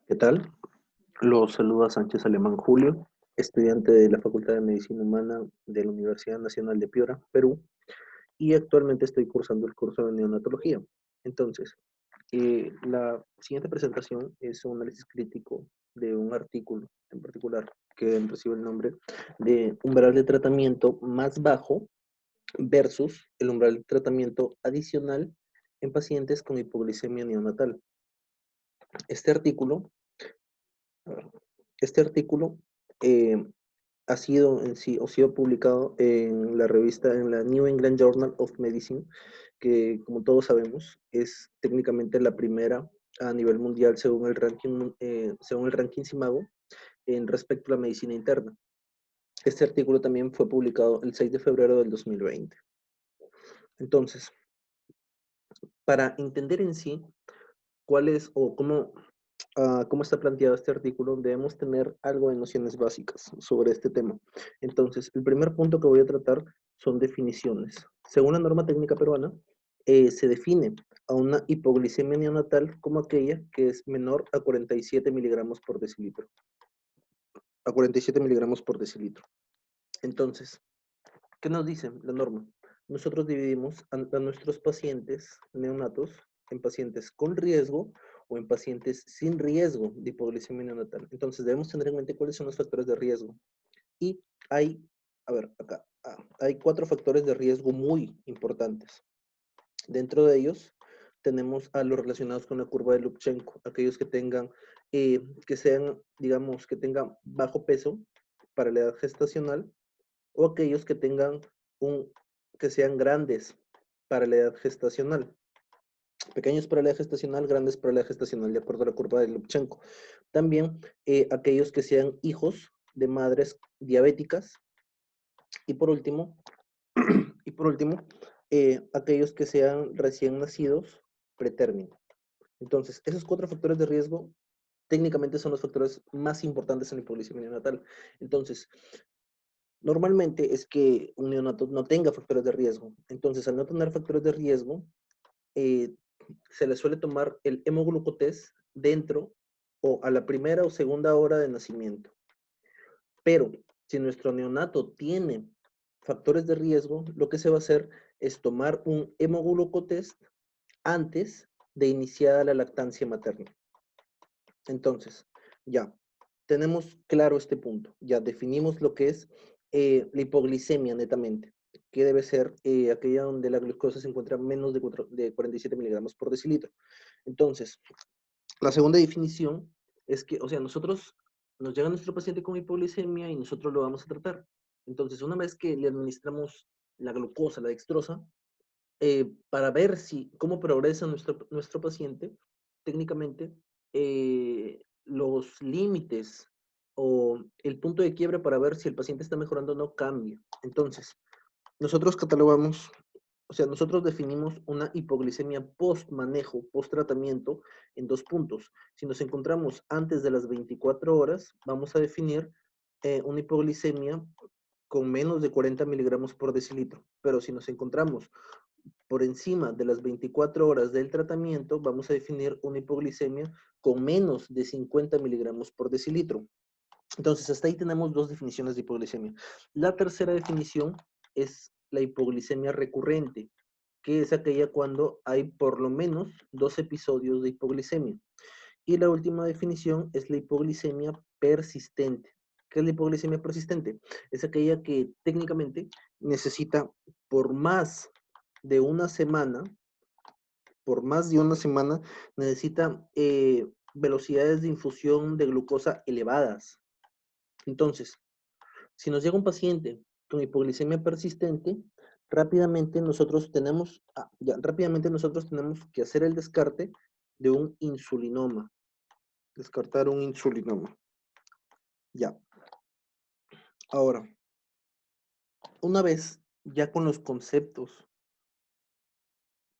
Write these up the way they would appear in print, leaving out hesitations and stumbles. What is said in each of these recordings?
¿Qué tal? Los saluda Sánchez Alemán Julio, estudiante de la Facultad de Medicina Humana de la Universidad Nacional de Piura, Perú, y actualmente estoy cursando el curso de neonatología. Entonces, la siguiente presentación es un análisis crítico de un artículo en particular que recibe el nombre de umbral de tratamiento más bajo versus el umbral de tratamiento adicional en pacientes con hipoglicemia neonatal. Este artículo A ver, Este artículo eh, ha sido en sí, o sido publicado en la revista, en la New England Journal of Medicine, que como todos sabemos, es técnicamente la primera a nivel mundial según el ranking CIMAGO en respecto a la medicina interna. Este artículo también fue publicado el 6 de febrero del 2020. Entonces, para entender en sí cuál es o cómo está planteado este artículo, debemos tener algo de nociones básicas sobre este tema. Entonces, el primer punto que voy a tratar son definiciones. Según la norma técnica peruana, se define a una hipoglicemia neonatal como aquella que es menor a 47 miligramos por decilitro. A 47 miligramos por decilitro. Entonces, ¿qué nos dice la norma? Nosotros dividimos a nuestros pacientes neonatos en pacientes con riesgo o en pacientes sin riesgo de hipoglicemia neonatal. Entonces debemos tener en mente cuáles son los factores de riesgo. Y hay, hay 4 factores de riesgo muy importantes. Dentro de ellos tenemos a los relacionados con la curva de Lubchenco, aquellos que tengan, que sean, digamos, que tengan bajo peso para la edad gestacional, o aquellos que tengan que sean grandes para la edad gestacional. Pequeños para la edad gestacional, grandes para la edad gestacional, de acuerdo a la curva de Lubchenco. También aquellos que sean hijos de madres diabéticas. Y por último, aquellos que sean recién nacidos pretérmino. Entonces, esos 4 factores de riesgo técnicamente son los factores más importantes en la hipoglicemia neonatal. Entonces, normalmente es que un neonato no tenga factores de riesgo. Entonces, al no tener factores de riesgo, eh, se le suele tomar el hemoglucotest dentro o a la primera o segunda hora de nacimiento. Pero si nuestro neonato tiene factores de riesgo, lo que se va a hacer es tomar un hemoglucotest antes de iniciar la lactancia materna. Entonces, ya tenemos claro este punto. Ya definimos lo que es la hipoglicemia netamente, que debe ser aquella donde la glucosa se encuentra menos de 47 miligramos por decilitro. Entonces, la segunda definición es que, o sea, nos llega nuestro paciente con hipoglicemia y nosotros lo vamos a tratar. Entonces, una vez que le administramos la glucosa, la dextrosa, para ver cómo progresa nuestro paciente, técnicamente, los límites o el punto de quiebre para ver si el paciente está mejorando o no cambia. Entonces, nosotros catalogamos, o sea, nosotros definimos una hipoglicemia post-manejo, post-tratamiento, en 2 puntos. Si nos encontramos antes de las 24 horas, vamos a definir una hipoglicemia con menos de 40 miligramos por decilitro. Pero si nos encontramos por encima de las 24 horas del tratamiento, vamos a definir una hipoglicemia con menos de 50 miligramos por decilitro. Entonces, hasta ahí tenemos 2 definiciones de hipoglicemia. La tercera definición es la hipoglicemia recurrente, que es aquella cuando hay por lo menos 2 episodios de hipoglicemia. Y la última definición es la hipoglicemia persistente. ¿Qué es la hipoglicemia persistente? Es aquella que técnicamente necesita por más de una semana, necesita velocidades de infusión de glucosa elevadas. Entonces, si nos llega un paciente con hipoglicemia persistente, rápidamente nosotros tenemos que hacer el descarte de un insulinoma. Descartar un insulinoma. Ya. Ahora, una vez ya con los conceptos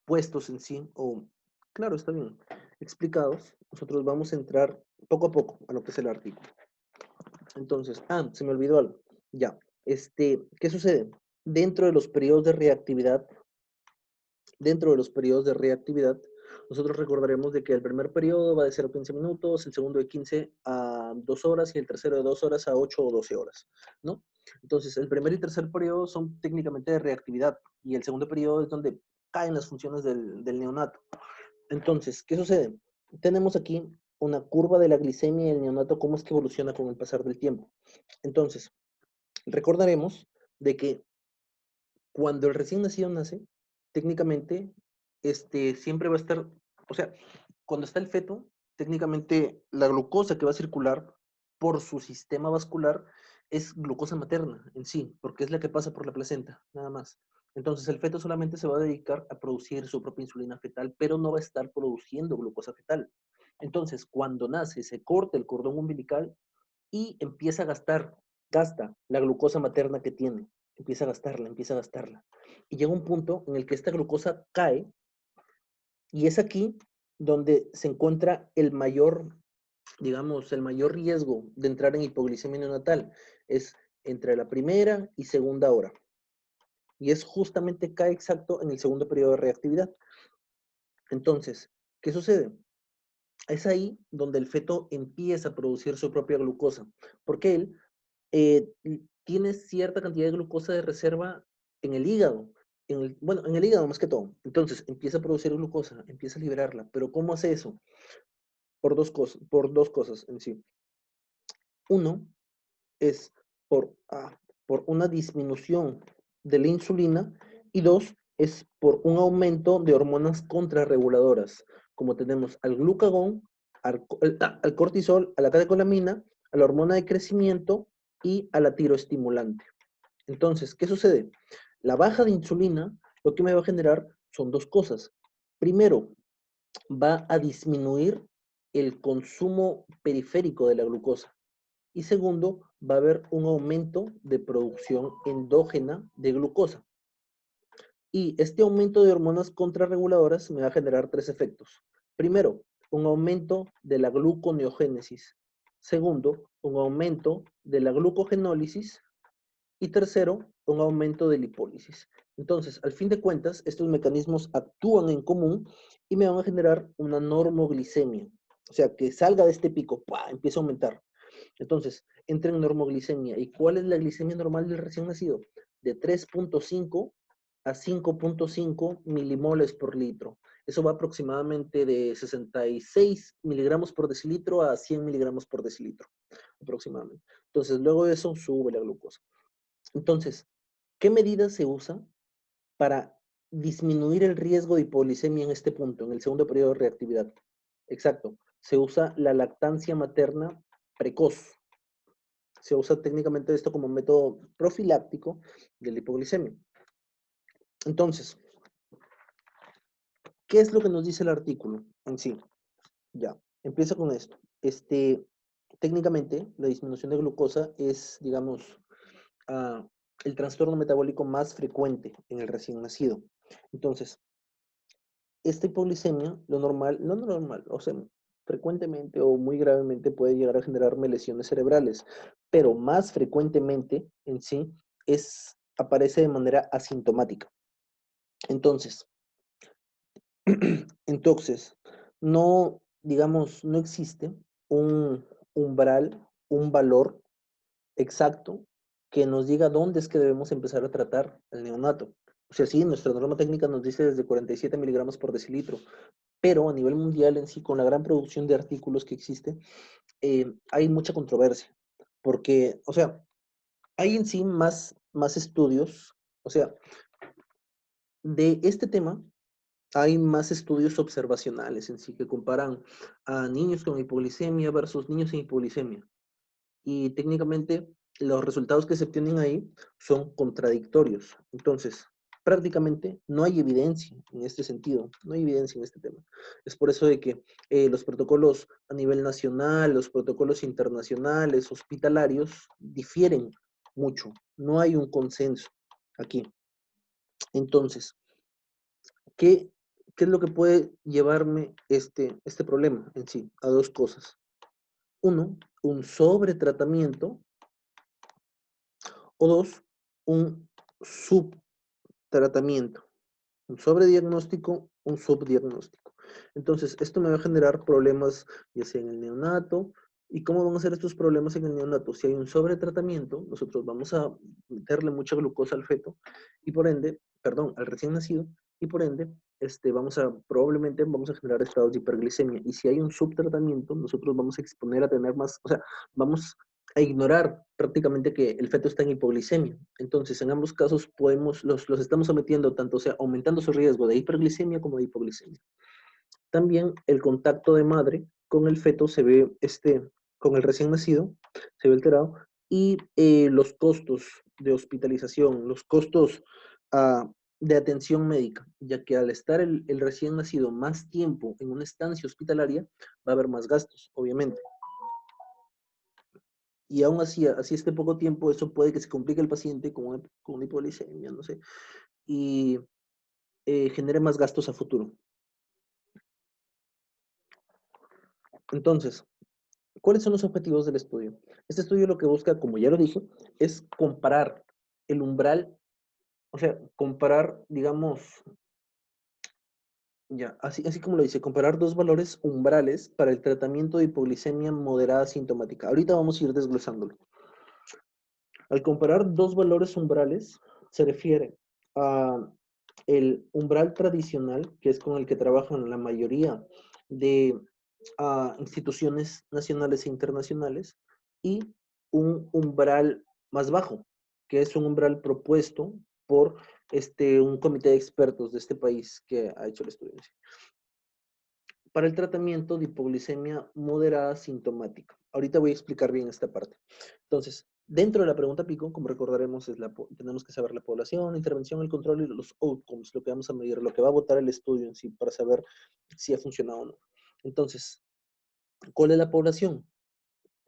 puestos en sí, o claro, está bien, explicados, nosotros vamos a entrar poco a poco a lo que es el artículo. Entonces, se me olvidó algo. Ya, ¿qué sucede? Dentro de los periodos de reactividad, nosotros recordaremos de que el primer periodo va de 0 a 15 minutos, el segundo de 15 a 2 horas y el tercero de 2 horas a 8 o 12 horas, ¿no? Entonces, el primer y tercer periodo son técnicamente de reactividad y el segundo periodo es donde caen las funciones del neonato. Entonces, ¿qué sucede? Tenemos aquí una curva de la glicemia y el neonato, cómo es que evoluciona con el pasar del tiempo. Entonces, recordaremos de que cuando el recién nacido nace, técnicamente, siempre va a estar, o sea, cuando está el feto, técnicamente la glucosa que va a circular por su sistema vascular es glucosa materna en sí, porque es la que pasa por la placenta, nada más. Entonces el feto solamente se va a dedicar a producir su propia insulina fetal, pero no va a estar produciendo glucosa fetal. Entonces, cuando nace, se corta el cordón umbilical y empieza a gasta la glucosa materna que tiene, empieza a gastarla. Y llega un punto en el que esta glucosa cae y es aquí donde se encuentra el mayor, digamos, el mayor riesgo de entrar en hipoglicemia neonatal. Es entre la primera y segunda hora. Y es justamente cae exacto en el segundo periodo de reactividad. Entonces, ¿qué sucede? Es ahí donde el feto empieza a producir su propia glucosa, porque él eh, tiene cierta cantidad de glucosa de reserva en el hígado, bueno, en el hígado más que todo. Entonces empieza a producir glucosa, empieza a liberarla. Pero ¿cómo hace eso? Por dos cosas en sí. Uno es por una disminución de la insulina y dos es por un aumento de hormonas contrarreguladoras, como tenemos al glucagón, al cortisol, a la catecolamina, a la hormona de crecimiento y a la tiroestimulante. Entonces, ¿qué sucede? La baja de insulina lo que me va a generar son dos cosas. Primero, va a disminuir el consumo periférico de la glucosa. Y segundo, va a haber un aumento de producción endógena de glucosa. Y este aumento de hormonas contrarreguladoras me va a generar tres efectos. Primero, un aumento de la gluconeogénesis. Segundo, un aumento de la glucogenólisis. Y tercero, un aumento de lipólisis. Entonces, al fin de cuentas, estos mecanismos actúan en común y me van a generar una normoglicemia. O sea, que salga de este pico, ¡pua!, empieza a aumentar. Entonces, entra en normoglicemia. ¿Y cuál es la glicemia normal del recién nacido? De 3.5 a 5.5 milimoles por litro. Eso va aproximadamente de 66 miligramos por decilitro a 100 miligramos por decilitro, aproximadamente. Entonces, luego de eso, sube la glucosa. Entonces, ¿qué medidas se usan para disminuir el riesgo de hipoglicemia en este punto, en el segundo periodo de reactividad? Exacto. Se usa la lactancia materna precoz. Se usa técnicamente esto como método profiláctico de la hipoglicemia. Entonces, ¿qué es lo que nos dice el artículo en sí? Ya, empieza con esto. Técnicamente, la disminución de glucosa es, digamos, uh, el trastorno metabólico más frecuente en el recién nacido. Entonces, esta hipoglicemia, no normal, o sea, frecuentemente o muy gravemente puede llegar a generarme lesiones cerebrales, pero más frecuentemente en sí aparece de manera asintomática. Entonces, entonces, no, digamos, no existe un umbral, un valor exacto que nos diga dónde es que debemos empezar a tratar al neonato. O sea, sí, nuestra norma técnica nos dice desde 47 miligramos por decilitro, pero a nivel mundial en sí, con la gran producción de artículos que existe, hay mucha controversia, porque, o sea, hay en sí más estudios, o sea, de este tema hay más estudios observacionales en sí que comparan a niños con hipoglicemia versus niños sin hipoglicemia. Y técnicamente los resultados que se obtienen ahí son contradictorios. Entonces, prácticamente no hay evidencia en este sentido, no hay evidencia en este tema. Es por eso de que los protocolos a nivel nacional, los protocolos internacionales, hospitalarios, difieren mucho. No hay un consenso aquí. Entonces, ¿qué, qué es lo que puede llevarme este problema en sí? A dos cosas. Uno, un sobretratamiento, o dos, un subtratamiento. Un sobrediagnóstico, un subdiagnóstico. Entonces, esto me va a generar problemas, ya sea en el neonato. ¿Y cómo van a ser estos problemas en el neonato? Si hay un sobretratamiento, nosotros vamos a meterle mucha glucosa al feto y por ende, perdón, al recién nacido, y por ende, probablemente vamos a generar estados de hiperglicemia. Y si hay un subtratamiento, nosotros vamos a exponer a tener más, o sea, vamos a ignorar prácticamente que el feto está en hipoglicemia. Entonces, en ambos casos los estamos sometiendo tanto, o sea, aumentando su riesgo de hiperglicemia como de hipoglicemia. También el contacto de madre con el feto se ve, con el recién nacido, se ve alterado, y los costos de hospitalización, los costos de atención médica, ya que al estar el recién nacido más tiempo en una estancia hospitalaria, va a haber más gastos, obviamente. Y aún así este poco tiempo, eso puede que se complique el paciente con una hipoglicemia, no sé, y genere más gastos a futuro. Entonces, ¿cuáles son los objetivos del estudio? Este estudio lo que busca, como ya lo dije, es comparar el umbral, o sea, comparar, digamos, ya, así como lo dice, comparar dos valores umbrales para el tratamiento de hipoglicemia moderada sintomática. Ahorita vamos a ir desglosándolo. Al comparar dos valores umbrales, se refiere a el umbral tradicional, que es con el que trabajan la mayoría de instituciones nacionales e internacionales, y un umbral más bajo, que es un umbral propuesto por un comité de expertos de este país que ha hecho el estudio. Para el tratamiento de hipoglicemia moderada sintomática. Ahorita voy a explicar bien esta parte. Entonces, dentro de la pregunta pico, como recordaremos, tenemos que saber la población, la intervención, el control y los outcomes, lo que vamos a medir, lo que va a votar el estudio en sí para saber si ha funcionado o no. Entonces, ¿cuál es la población?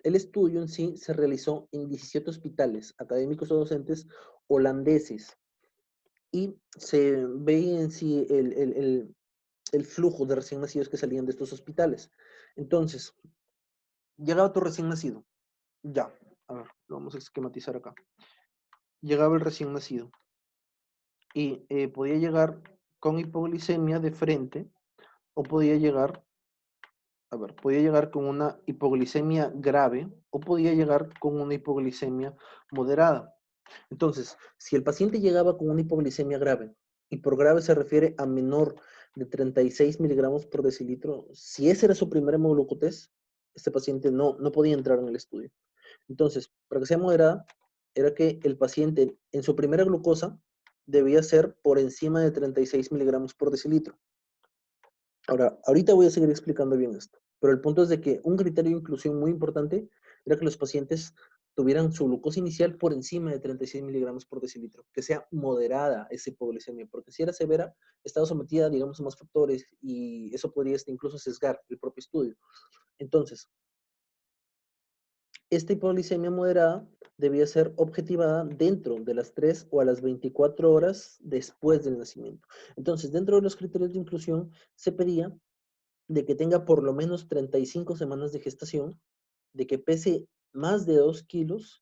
El estudio en sí se realizó en 17 hospitales académicos o docentes holandeses y se ve en sí el flujo de recién nacidos que salían de estos hospitales. Entonces, llegaba tu recién nacido. Ya, a ver, lo vamos a esquematizar acá. Llegaba el recién nacido y podía llegar con hipoglicemia de frente o podía llegar, a ver, podía llegar con una hipoglicemia grave o podía llegar con una hipoglicemia moderada. Entonces, si el paciente llegaba con una hipoglicemia grave, y por grave se refiere a menor de 36 miligramos por decilitro, si ese era su primer hemoglucotés, este paciente no podía entrar en el estudio. Entonces, para que sea moderada, era que el paciente en su primera glucosa debía ser por encima de 36 miligramos por decilitro. Ahora, ahorita voy a seguir explicando bien esto, pero el punto es de que un criterio de inclusión muy importante era que los pacientes tuvieran su glucosa inicial por encima de 36 miligramos por decilitro, que sea moderada esa hipoglicemia, porque si era severa, estaba sometida, digamos, a más factores y eso podría incluso sesgar el propio estudio. Entonces, esta hipoglicemia moderada debía ser objetivada dentro de las 3 o a las 24 horas después del nacimiento. Entonces, dentro de los criterios de inclusión, se pedía de que tenga por lo menos 35 semanas de gestación, de que pese más de 2 kilos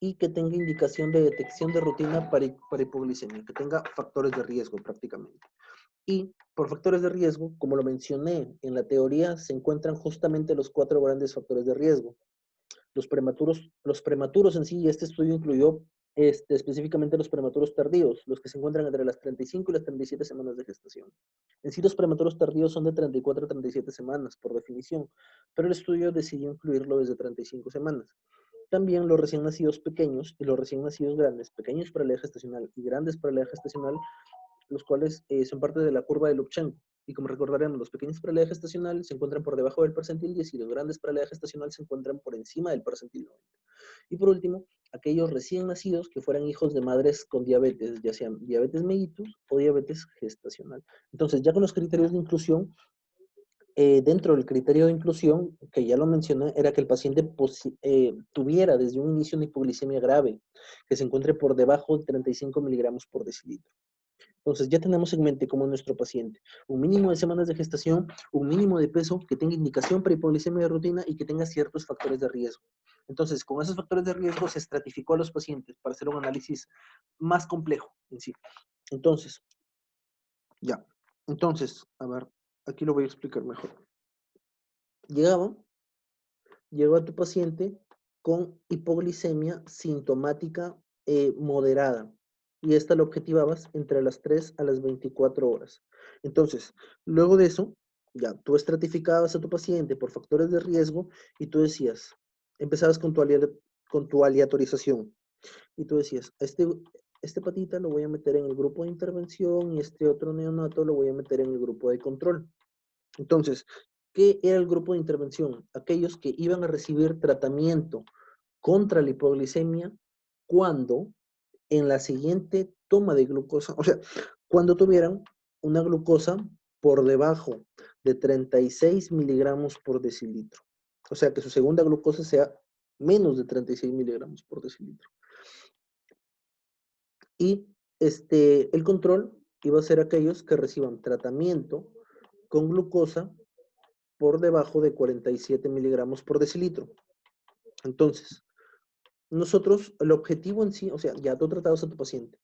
y que tenga indicación de detección de rutina para hipoglicemia, que tenga factores de riesgo prácticamente. Y por factores de riesgo, como lo mencioné en la teoría, se encuentran justamente los 4 grandes factores de riesgo. Los prematuros en sí, y este estudio incluyó específicamente los prematuros tardíos, los que se encuentran entre las 35 y las 37 semanas de gestación. En sí, los prematuros tardíos son de 34 a 37 semanas, por definición, pero el estudio decidió incluirlo desde 35 semanas. También los recién nacidos pequeños y los recién nacidos grandes, pequeños para la edad gestacional y grandes para la edad gestacional, los cuales son parte de la curva de Lubchenco. Y como recordaremos, los pequeños para la edad gestacional se encuentran por debajo del percentil 10 y los grandes para la edad gestacional se encuentran por encima del percentil 90. Y por último, aquellos recién nacidos que fueran hijos de madres con diabetes, ya sean diabetes mellitus o diabetes gestacional. Entonces, ya con los criterios de inclusión, dentro del criterio de inclusión, que ya lo mencioné, era que el paciente tuviera desde un inicio una hipoglicemia grave, que se encuentre por debajo de 35 miligramos por decilitro. Entonces, ya tenemos en mente como nuestro paciente un mínimo de semanas de gestación, un mínimo de peso, que tenga indicación para hipoglicemia de rutina y que tenga ciertos factores de riesgo. Entonces, con esos factores de riesgo se estratificó a los pacientes para hacer un análisis más complejo en sí. Entonces, ya. Entonces, a ver, aquí lo voy a explicar mejor. Llegó a tu paciente con hipoglicemia sintomática moderada y esta lo objetivabas entre las 3 a las 24 horas. Entonces, luego de eso, ya tú estratificabas a tu paciente por factores de riesgo y tú decías, empezabas con tu aleatorización y tú decías, este patita lo voy a meter en el grupo de intervención y este otro neonato lo voy a meter en el grupo de control. Entonces, ¿qué era el grupo de intervención? Aquellos que iban a recibir tratamiento contra la hipoglicemia cuando en la siguiente toma de glucosa, o sea, cuando tuvieran una glucosa por debajo de 36 miligramos por decilitro. O sea, que su segunda glucosa sea menos de 36 miligramos por decilitro. Y el control iba a ser aquellos que reciban tratamiento con glucosa por debajo de 47 miligramos por decilitro. Entonces, nosotros, el objetivo en sí, o sea, ya tú tratabas a tu paciente,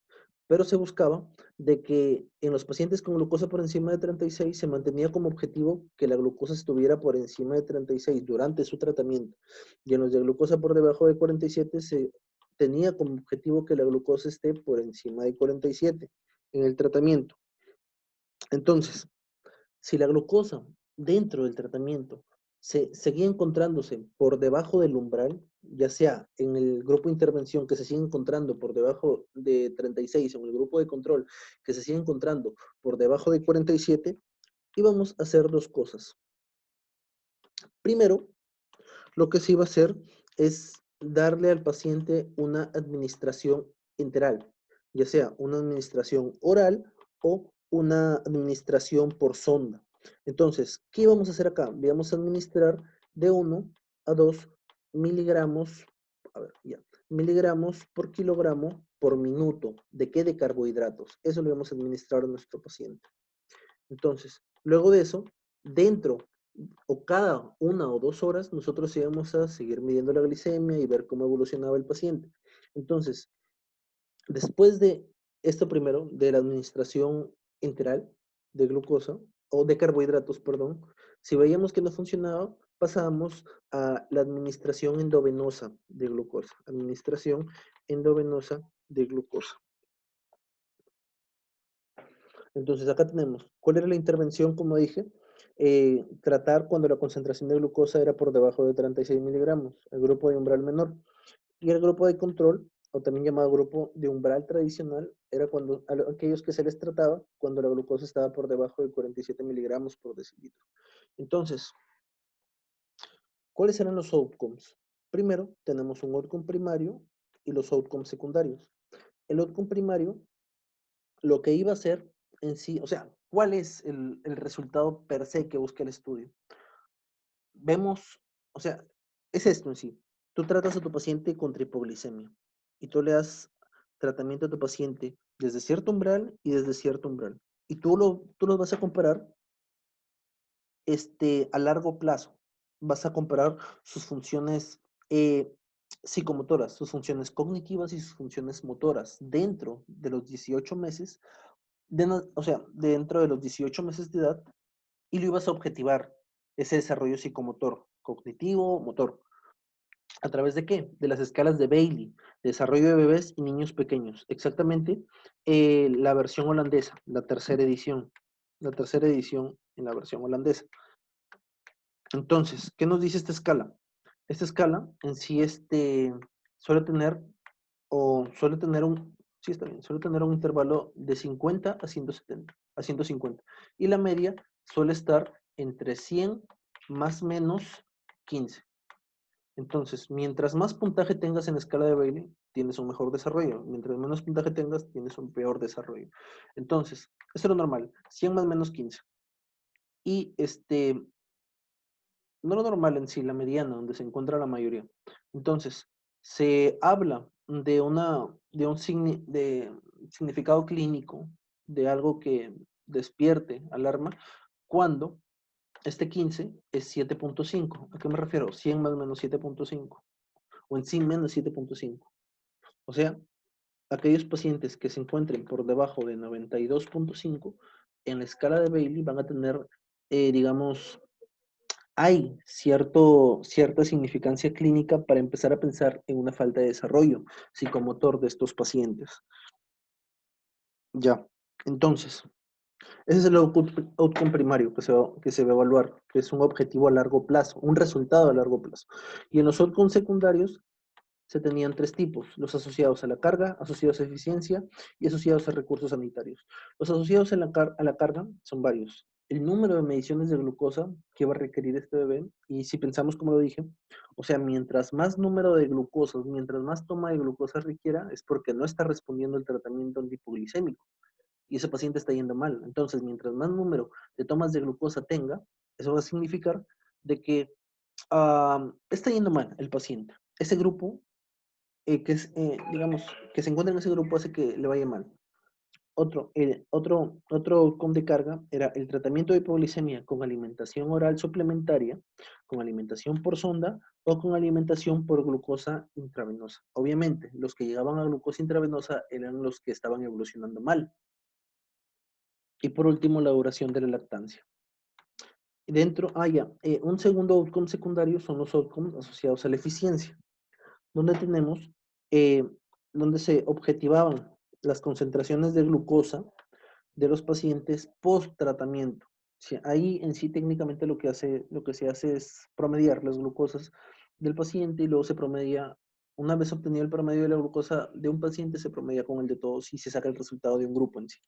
pero se buscaba de que en los pacientes con glucosa por encima de 36 se mantenía como objetivo que la glucosa estuviera por encima de 36 durante su tratamiento. Y en los de glucosa por debajo de 47 se tenía como objetivo que la glucosa esté por encima de 47 en el tratamiento. Entonces, si la glucosa dentro del tratamiento seguía encontrándose por debajo del umbral, ya sea en el grupo de intervención que se sigue encontrando por debajo de 36 o en el grupo de control que se sigue encontrando por debajo de 47, íbamos a hacer dos cosas. Primero, lo que se iba a hacer es darle al paciente una administración enteral, ya sea una administración oral o una administración por sonda. Entonces, ¿qué íbamos a hacer acá? Vamos a administrar de 1 a 2 miligramos, a ver, ya, miligramos por kilogramo por minuto. ¿De qué? De carbohidratos. Eso le vamos a administrar a nuestro paciente. Entonces, luego de eso, dentro o cada 1 o 2 horas, nosotros íbamos a seguir midiendo la glicemia y ver cómo evolucionaba el paciente. Entonces, después de esto primero, de la administración enteral de glucosa, o de carbohidratos, perdón, si veíamos que no funcionaba, pasábamos a la administración endovenosa de glucosa. Administración endovenosa de glucosa. Entonces acá tenemos, ¿cuál era la intervención? Como dije, tratar cuando la concentración de glucosa era por debajo de 36 miligramos, el grupo de umbral menor. Y el grupo de control, o también llamado grupo de umbral tradicional, era cuando aquellos que se les trataba cuando la glucosa estaba por debajo de 47 miligramos por decilitro. Entonces, ¿cuáles eran los outcomes? Primero, tenemos un outcome primario y los outcomes secundarios. El outcome primario lo que iba a hacer en sí, o sea, ¿cuál es el resultado per se que busca el estudio? Vemos, o sea, es esto en sí. Tú tratas a tu paciente con hipoglicemia y tú le das tratamiento a tu paciente desde cierto umbral y desde cierto umbral. Y tú los vas a comparar a largo plazo. Vas a comparar sus funciones psicomotoras, sus funciones cognitivas y sus funciones motoras dentro de los 18 meses o sea, dentro de los 18 meses de edad, y lo ibas a objetivar, ese desarrollo psicomotor, cognitivo, motor. ¿A través de qué? De las escalas de Bailey, desarrollo de bebés y niños pequeños. Exactamente la versión holandesa, la tercera edición en la versión holandesa. Entonces, ¿qué nos dice esta escala? Esta escala en sí suele tener sí está bien, suele tener un intervalo de 50 a 170, a 150. Y la media suele estar entre 100 más menos 15. Entonces, mientras más puntaje tengas en la escala de Bailey, tienes un mejor desarrollo. Mientras menos puntaje tengas, tienes un peor desarrollo. Entonces, eso es lo normal, 100 más menos 15. Y no lo normal en sí, la mediana, donde se encuentra la mayoría. Entonces, se habla de significado clínico, de algo que despierte alarma, cuando este 15 es 7.5. ¿A qué me refiero? 100 más menos 7.5. O en sí menos 7.5. O sea, aquellos pacientes que se encuentren por debajo de 92.5 en la escala de Bailey van a tener digamos, hay cierta significancia clínica para empezar a pensar en una falta de desarrollo psicomotor de estos pacientes. Ya, entonces, ese es el outcome primario que se va a evaluar, que es un objetivo a largo plazo, un resultado a largo plazo. Y en los outcomes secundarios se tenían tres tipos: los asociados a la carga, asociados a eficiencia y asociados a recursos sanitarios. Los asociados a la carga son varios. El número de mediciones de glucosa que va a requerir este bebé, y si pensamos como lo dije, o sea, mientras más número de glucosas, mientras más toma de glucosa requiera, es porque no está respondiendo al tratamiento antipoglicémico y ese paciente está yendo mal. Entonces, mientras más número de tomas de glucosa tenga, eso va a significar de que está yendo mal el paciente. Ese grupo digamos, que se encuentra en ese grupo hace que le vaya mal. Otro con de carga era el tratamiento de hipoglicemia con alimentación oral suplementaria, con alimentación por sonda o con alimentación por glucosa intravenosa. Obviamente, los que llegaban a glucosa intravenosa eran los que estaban evolucionando mal. Y por último, la duración de la lactancia. Un segundo outcome secundario son los outcomes asociados a la eficiencia, donde tenemos, eh, donde se objetivaban las concentraciones de glucosa de los pacientes post tratamiento. Sí, ahí en sí técnicamente lo que se hace es promediar las glucosas del paciente y luego se promedia, una vez obtenido el promedio de la glucosa de un paciente, se promedia con el de todos y se saca el resultado de un grupo en sí.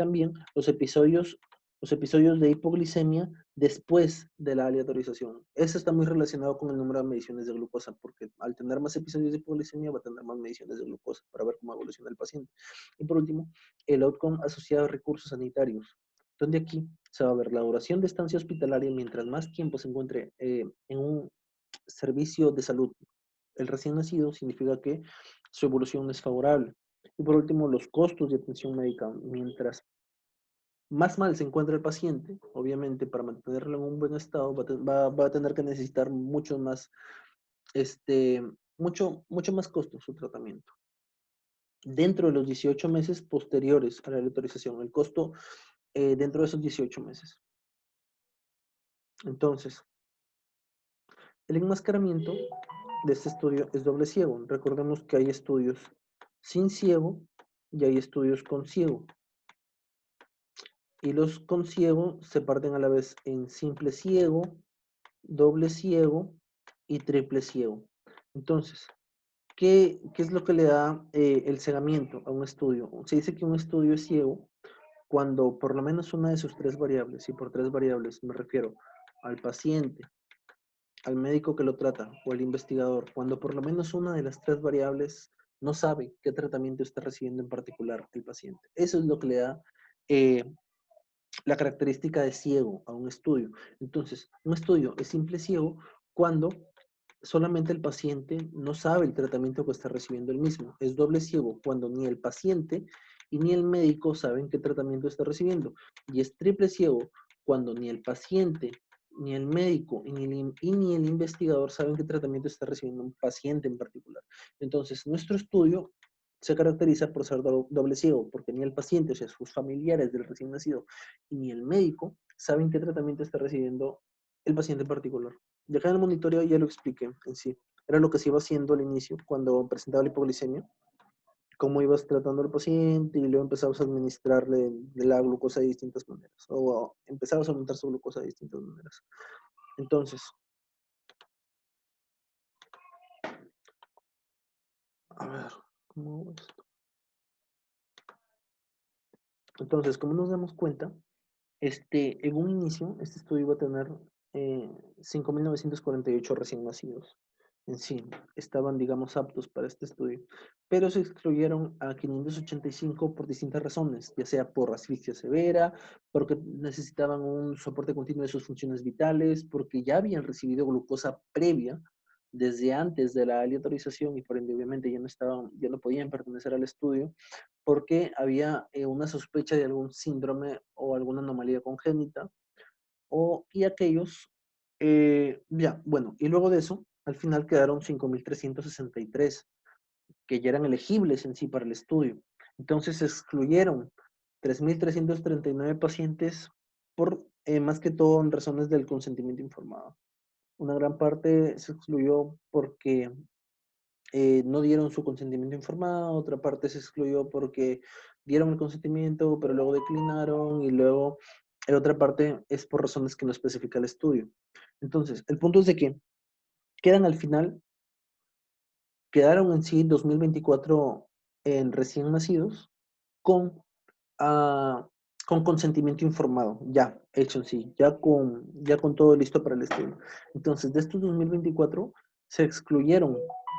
También los episodios de hipoglicemia después de la aleatorización. Eso está muy relacionado con el número de mediciones de glucosa, porque al tener más episodios de hipoglicemia va a tener más mediciones de glucosa para ver cómo evoluciona el paciente. Y por último, el outcome asociado a recursos sanitarios, donde aquí se va a ver la duración de estancia hospitalaria mientras más tiempo se encuentre en un servicio de salud. El recién nacido significa que su evolución es favorable. Y por último, los costos de atención médica. Mientras más mal se encuentra el paciente, obviamente para mantenerlo en un buen estado va a tener que necesitar mucho más, este, mucho más costo su tratamiento. Dentro de los 18 meses posteriores a la autorización, el costo dentro de esos 18 meses. Entonces, el enmascaramiento de este estudio es doble ciego. Recordemos que hay estudios sin ciego y hay estudios con ciego. Y los con ciego se parten a la vez en simple ciego, doble ciego y triple ciego. Entonces, ¿qué es lo que le da el cegamiento a un estudio? Se dice que un estudio es ciego cuando por lo menos una de sus tres variables, y por tres variables me refiero al paciente, al médico que lo trata o al investigador, cuando por lo menos una de las tres variables no sabe qué tratamiento está recibiendo en particular el paciente. Eso es lo que le da eh, la característica de ciego a un estudio. Entonces, un estudio es simple ciego cuando solamente el paciente no sabe el tratamiento que está recibiendo el mismo. Es doble ciego cuando ni el paciente y ni el médico saben qué tratamiento está recibiendo. Y es triple ciego cuando ni el paciente, ni el médico y ni el investigador saben qué tratamiento está recibiendo un paciente en particular. Entonces, nuestro estudio se caracteriza por ser doble ciego, porque ni el paciente, o sea, sus familiares del recién nacido, y ni el médico saben qué tratamiento está recibiendo el paciente en particular. Y acá en el monitoreo ya lo expliqué en sí. Era lo que se iba haciendo al inicio cuando presentaba la hipoglicemia, cómo ibas tratando al paciente y luego empezabas a administrarle la glucosa de distintas maneras, o empezabas a aumentar su glucosa de distintas maneras. Entonces, a ver, ¿cómo es? Entonces, como nos damos cuenta, en un inicio, este estudio iba a tener 5.948 recién nacidos. En sí, estaban, digamos, aptos para este estudio, pero se excluyeron a 585 por distintas razones, ya sea por asfixia severa, porque necesitaban un soporte continuo de sus funciones vitales, porque ya habían recibido glucosa previa desde antes de la aleatorización y por ende obviamente ya no podían pertenecer al estudio, porque había una sospecha de algún síndrome o alguna anomalía congénita, y aquellos, bueno, y luego de eso, al final quedaron 5.363 que ya eran elegibles en sí para el estudio. Entonces se excluyeron 3.339 pacientes por más que todo en razones del consentimiento informado. Una gran parte se excluyó porque no dieron su consentimiento informado, otra parte se excluyó porque dieron el consentimiento, pero luego declinaron, y luego otra parte es por razones que no especifica el estudio. Entonces, el punto es de que quedan al final, quedaron en sí 2024 en recién nacidos con, ah, con consentimiento informado, ya hecho en sí, ya con todo listo para el estudio. Entonces, de estos 2024 se excluyeron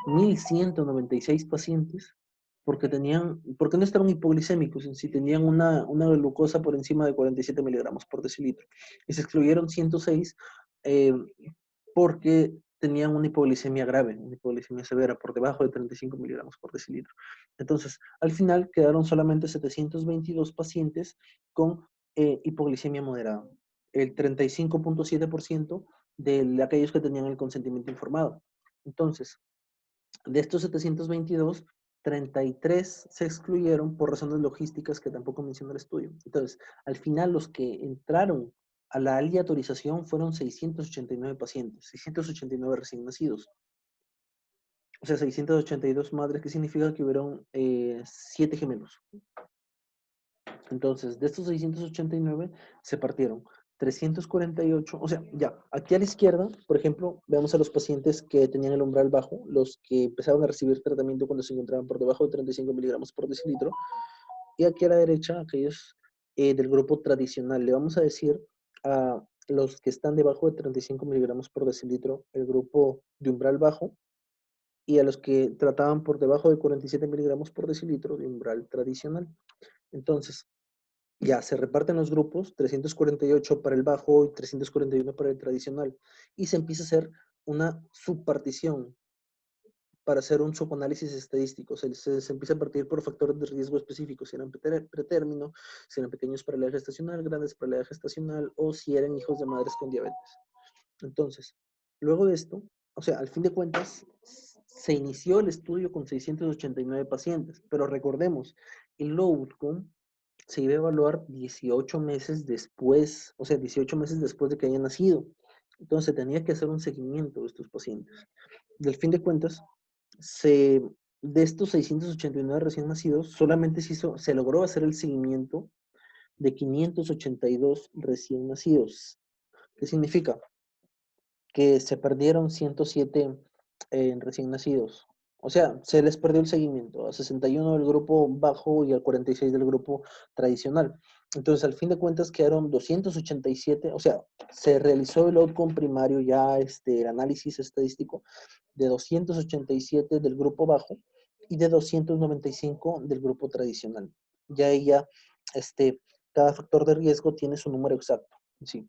1.196 pacientes porque no estaban hipoglicémicos en sí, tenían una glucosa por encima de 47 miligramos por decilitro. Y se excluyeron 106 eh, porque tenían una hipoglicemia grave, una hipoglicemia severa, por debajo de 35 miligramos por decilitro. Entonces, al final quedaron solamente 722 pacientes con hipoglicemia moderada, el 35.7% de aquellos que tenían el consentimiento informado. Entonces, de estos 722, 33 se excluyeron por razones logísticas que tampoco menciona el estudio. Entonces, al final los que entraron a la aleatorización fueron 689 pacientes, 689 recién nacidos. O sea, 682 madres, que significa que hubieron 7 gemelos. Entonces, de estos 689 se partieron 348, o sea, ya, aquí a la izquierda, por ejemplo, veamos a los pacientes que tenían el umbral bajo, los que empezaron a recibir tratamiento cuando se encontraban por debajo de 35 miligramos por decilitro, y aquí a la derecha, aquellos del grupo tradicional. Le vamos a decir a los que están debajo de 35 miligramos por decilitro, el grupo de umbral bajo, y a los que trataban por debajo de 47 miligramos por decilitro de umbral tradicional. Entonces, ya se reparten los grupos, 348 para el bajo y 341 para el tradicional, y se empieza a hacer una subpartición para hacer un subanálisis estadístico. Se empieza a partir por factores de riesgo específicos, si eran pretérmino, si eran pequeños para la edad gestacional, grandes para la edad gestacional, o si eran hijos de madres con diabetes. Entonces, luego de esto, o sea, al fin de cuentas, se inició el estudio con 689 pacientes, pero recordemos, el outcome se iba a evaluar 18 meses después, o sea, 18 meses después de que hayan nacido. Entonces, tenía que hacer un seguimiento de estos pacientes. Del fin de cuentas, se, de estos 689 recién nacidos, solamente se logró hacer el seguimiento de 582 recién nacidos. ¿Qué significa? Que se perdieron 107 recién nacidos. O sea, se les perdió el seguimiento a 61 del grupo bajo y al 46 del grupo tradicional. Entonces, al fin de cuentas, quedaron 287, o sea, se realizó el outcome primario, ya el análisis estadístico de 287 del grupo bajo y de 295 del grupo tradicional. Ya ella, cada factor de riesgo tiene su número exacto. Sí.